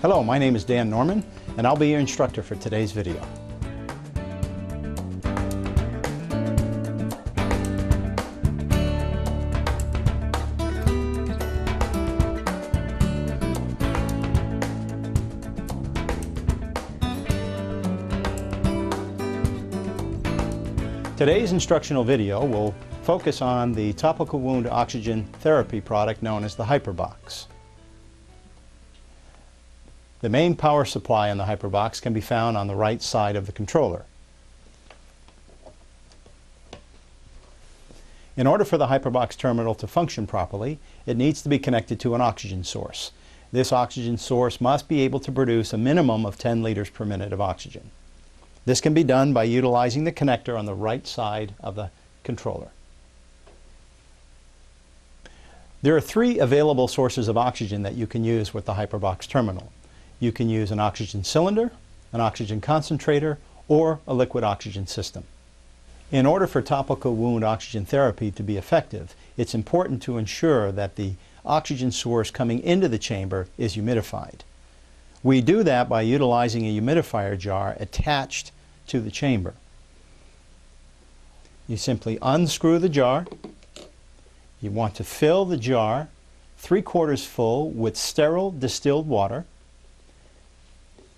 Hello, my name is Dan Norman, and I'll be your instructor for today's video. Today's instructional video will focus on the topical wound oxygen therapy product known as the HyperBox. The main power supply on the HyperBox can be found on the right side of the controller. In order for the HyperBox terminal to function properly, it needs to be connected to an oxygen source. This oxygen source must be able to produce a minimum of 10 liters per minute of oxygen. This can be done by utilizing the connector on the right side of the controller. There are three available sources of oxygen that you can use with the HyperBox terminal. You can use an oxygen cylinder, an oxygen concentrator, or a liquid oxygen system. In order for topical wound oxygen therapy to be effective, it's important to ensure that the oxygen source coming into the chamber is humidified. We do that by utilizing a humidifier jar attached to the chamber. You simply unscrew the jar. You want to fill the jar 3/4 full with sterile distilled water.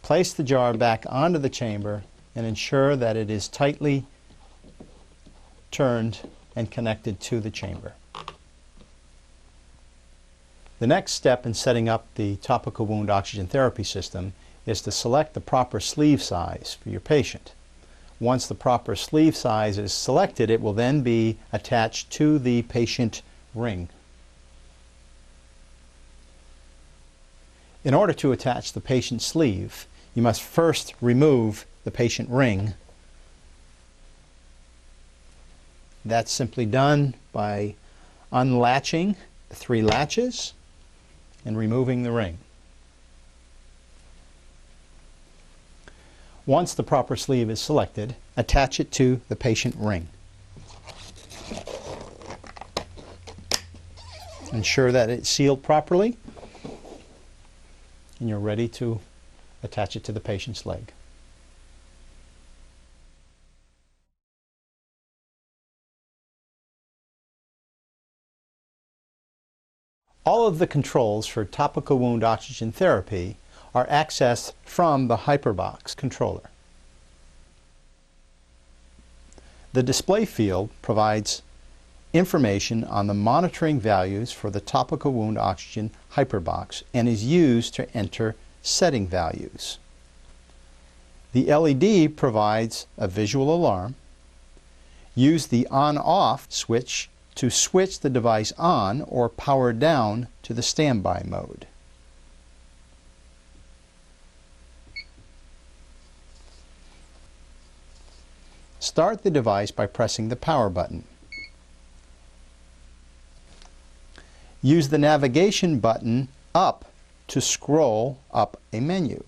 Place the jar back onto the chamber and ensure that it is tightly turned and connected to the chamber. The next step in setting up the topical wound oxygen therapy system is to select the proper sleeve size for your patient. Once the proper sleeve size is selected, it will then be attached to the patient ring. In order to attach the patient sleeve, you must first remove the patient ring. That's simply done by unlatching the 3 latches and removing the ring. Once the proper sleeve is selected, attach it to the patient ring. Ensure that it's sealed properly, and you're ready to attach it to the patient's leg. All of the controls for topical wound oxygen therapy are accessed from the HyperBox controller. The display field provides information on the monitoring values for the topical wound oxygen HyperBox and is used to enter setting values. The LED provides a visual alarm. Use the on-off switch to switch the device on or power down to the standby mode. Start the device by pressing the power button. Use the navigation button up to scroll up a menu.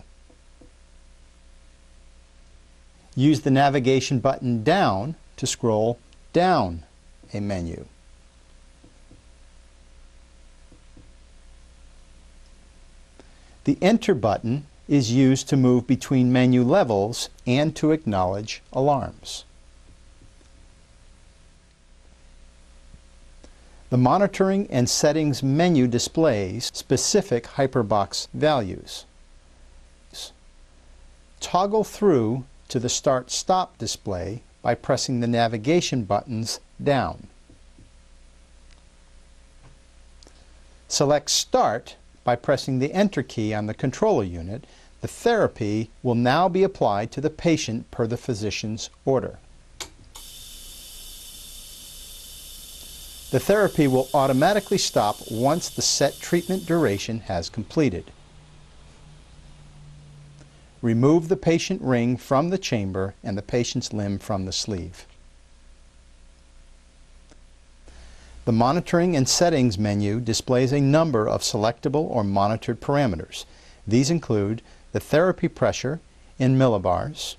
Use the navigation button down to scroll down a menu. The Enter button is used to move between menu levels and to acknowledge alarms. The Monitoring and Settings menu displays specific HyperBox values. Toggle through to the Start-Stop display by pressing the navigation buttons down. Select Start by pressing the Enter key on the controller unit. The therapy will now be applied to the patient per the physician's order. The therapy will automatically stop once the set treatment duration has completed. Remove the patient ring from the chamber and the patient's limb from the sleeve. The Monitoring and Settings menu displays a number of selectable or monitored parameters. These include the therapy pressure in millibars,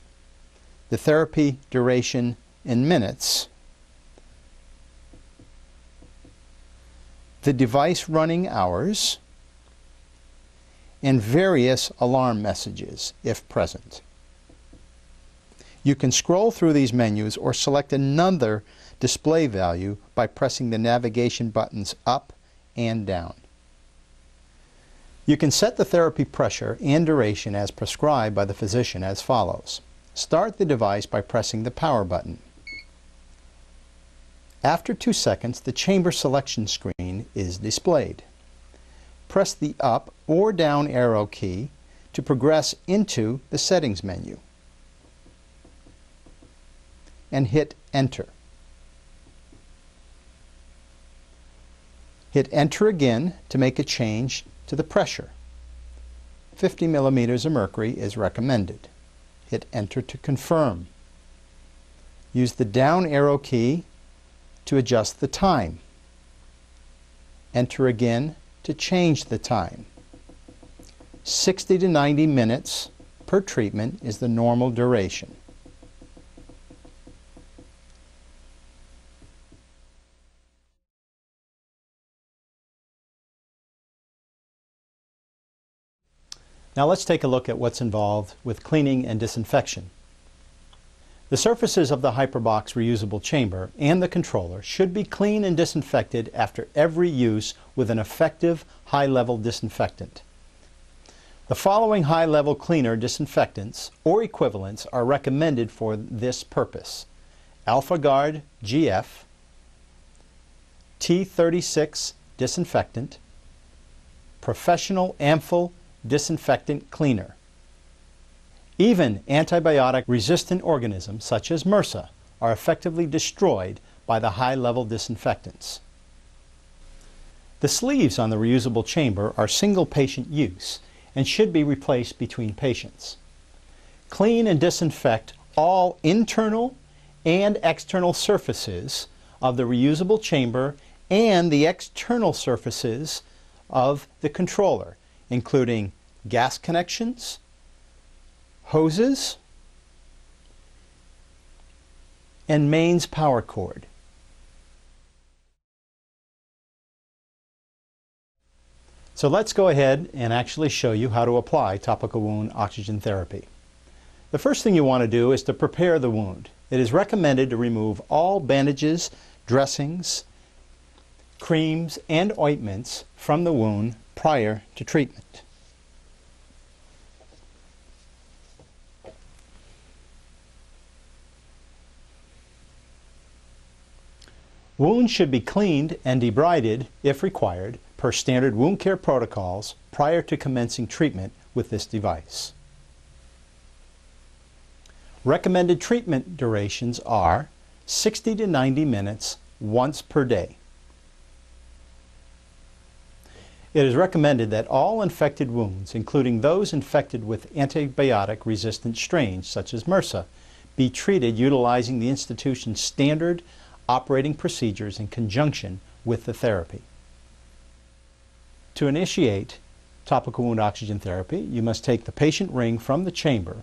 the therapy duration in minutes, the device running hours, and various alarm messages if present. You can scroll through these menus or select another display value by pressing the navigation buttons up and down. You can set the therapy pressure and duration as prescribed by the physician as follows. Start the device by pressing the power button. After 2 seconds, the chamber selection screen is displayed. Press the up or down arrow key to progress into the settings menu and hit enter. Hit enter again to make a change to the pressure. 50 millimeters of mercury is recommended. Hit enter to confirm. Use the down arrow key to adjust the time. Enter again to change the time. 60 to 90 minutes per treatment is the normal duration. Now let's take a look at what's involved with cleaning and disinfection. The surfaces of the HyperBox reusable chamber and the controller should be clean and disinfected after every use with an effective high-level disinfectant. The following high-level cleaner disinfectants or equivalents are recommended for this purpose: AlphaGuard GF, T36 disinfectant, Professional Amphil disinfectant cleaner. Even antibiotic-resistant organisms such as MRSA are effectively destroyed by the high-level disinfectants. The sleeves on the reusable chamber are single-patient use and should be replaced between patients. Clean and disinfect all internal and external surfaces of the reusable chamber and the external surfaces of the controller, including gas connections, hoses, and mains power cord. So let's go ahead and actually show you how to apply topical wound oxygen therapy. The first thing you want to do is to prepare the wound. It is recommended to remove all bandages, dressings, creams, and ointments from the wound prior to treatment. Wounds should be cleaned and debrided, if required, per standard wound care protocols prior to commencing treatment with this device. Recommended treatment durations are 60 to 90 minutes once per day. It is recommended that all infected wounds, including those infected with antibiotic-resistant strains such as MRSA, be treated utilizing the institution's standard operating procedures in conjunction with the therapy. To initiate topical wound oxygen therapy, you must take the patient ring from the chamber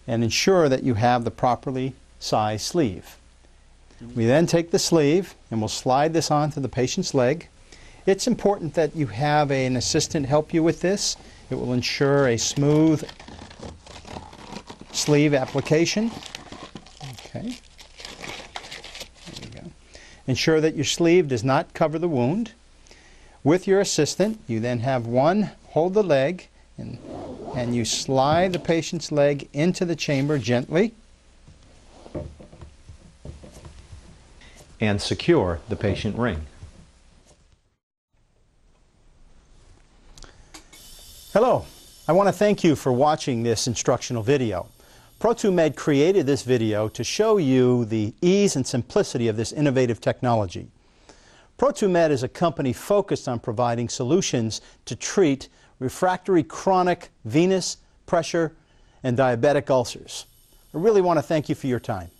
and ensure that you have the properly sized sleeve. We then take the sleeve and we'll slide this onto the patient's leg. It's important that you have an assistant help you with this. It will ensure a smooth sleeve application. Okay. There you go. Ensure that your sleeve does not cover the wound. With your assistant, you then have one hold the leg and you slide the patient's leg into the chamber gently and secure the patient ring. Hello, I want to thank you for watching this instructional video. Pro2Med created this video to show you the ease and simplicity of this innovative technology. Pro2Med is a company focused on providing solutions to treat refractory chronic venous, pressure, and diabetic ulcers. I really want to thank you for your time.